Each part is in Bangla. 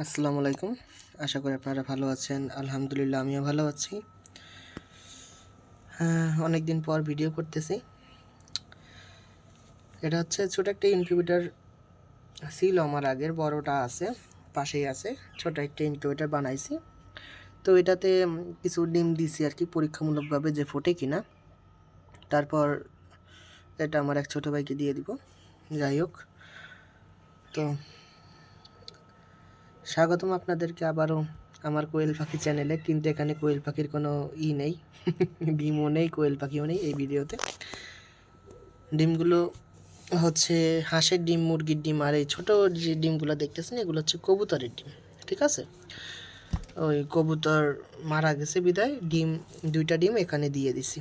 আসসালামু আলাইকুম। আশা করি আপনারা ভালো আছেন। আলহামদুলিল্লাহ আমিও ভালো আছি। অনেকদিন পর ভিডিও করতেছি। এটা হচ্ছে ছোট একটা ইনকিউবেটর ছিল আমার আগের, বড়টা আছে পাশেই আছে। ছোট একটা ইনকিউবেটর বানাইছি। তো এটাতে কিছু ডিম দিছি আর কি, পরীক্ষামূলকভাবে যে ফোটে কিনা। তারপর এটা আমার এক ছোট ভাইকে দিয়ে দিব। যাই হোক, তো স্বাগতম আপনাদেরকে আবারও আমার কোয়েল পাখি চ্যানেলে। কিন্তু এখানে কোয়েল পাখির কোনো নেই, ডিমও নেই, কোয়েল পাখিও নেই এই ভিডিওতে। ডিমগুলো হচ্ছে হাঁসের ডিম, মুরগির ডিম, আর এই ছোটো যে ডিমগুলো দেখতেছেন এগুলো হচ্ছে কবুতরের ডিম। ঠিক আছে, ওই কবুতর মারা গেছে বিদায় ডিম, 2টা ডিম এখানে দিয়ে দিছি।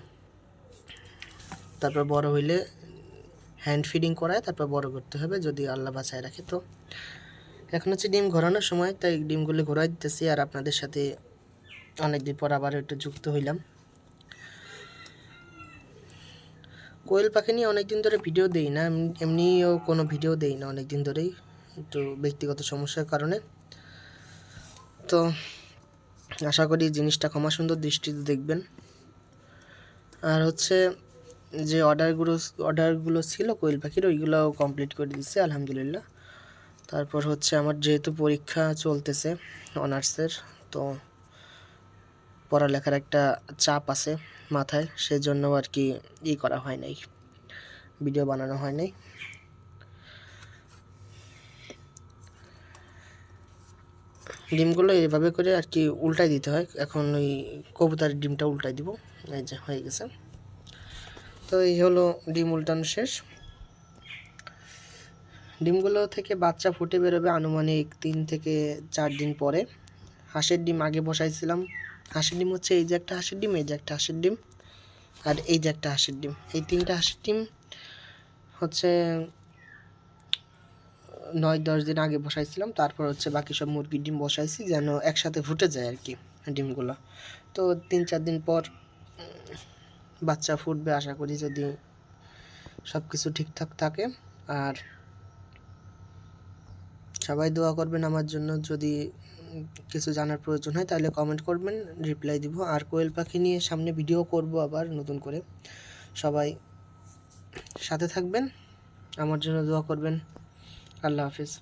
তারপর বড় হইলে হ্যান্ড ফিডিং করায় তারপর বড় করতে হবে, যদি আল্লাহ বাঁচায় রাখে। তো এখন হচ্ছে ডিম ঘোরানোর সময়, তাই ডিমগুলো ঘোরাই দিতেছি। আর আপনাদের সাথে অনেকদিন পর আবার একটু যুক্ত হইলাম। কোয়েল পাখি নিয়ে অনেকদিন ধরে ভিডিও দেই না, এমনিও কোনো ভিডিও দেই না অনেকদিন ধরেই, একটু ব্যক্তিগত সমস্যার কারণে। তো আশা করি জিনিসটা ক্ষমা সুন্দর দৃষ্টিতে দেখবেন। আর হচ্ছে যে অর্ডারগুলো ছিল কোয়েল পাখির, ওইগুলোও কমপ্লিট করে দিচ্ছে আলহামদুলিল্লাহ। তারপর হচ্ছে আমার যেহেতু পরীক্ষা চলতেছে অনার্সের, তো পড়ালেখার একটা চাপ আছে মাথায়, সেজন্য আর কি করা হয় নাই, ভিডিও বানানো হয় নাই। ডিমগুলো এইভাবে করে আর কি উল্টাই দিতে হয়। এখন ওই কবুতরের ডিমটা উল্টাই দিব, এই যে হয়ে গেছে। তো এই হলো ডিম উল্টানো শেষ। ডিমগুলো থেকে বাচ্চা ফুটে বেরোবে আনুমানিক 3 থেকে 4 দিন পরে। হাঁসের ডিম আগে বসাইছিলাম। হাঁসের ডিম হচ্ছে এই যে একটা হাঁসের ডিম, এই যে একটা হাঁসের ডিম, আর এই যে একটা হাঁসের ডিম। এই 3টা হাঁসের ডিম হচ্ছে 9-10 দিন আগে বসাইছিলাম। তারপর হচ্ছে বাকি সব মুরগির ডিম বসাইছি যেন একসাথে ফুটে যায় আর কি ডিমগুলো। তো 3-4 দিন পর বাচ্চা ফুটবে আশা করি, যদি সব কিছু ঠিকঠাক থাকে। আর সবাই দোয়া করবেন আমার জন্য। যদি কিছু জানার প্রয়োজন হয় তাহলে কমেন্ট করবেন, রিপ্লাই দিব। আর কোয়েল পাখি নিয়ে সামনে ভিডিও করব আবার নতুন করে। সবাই সাথে থাকবেন, আমার জন্য দোয়া করবেন। আল্লাহ হাফিজ।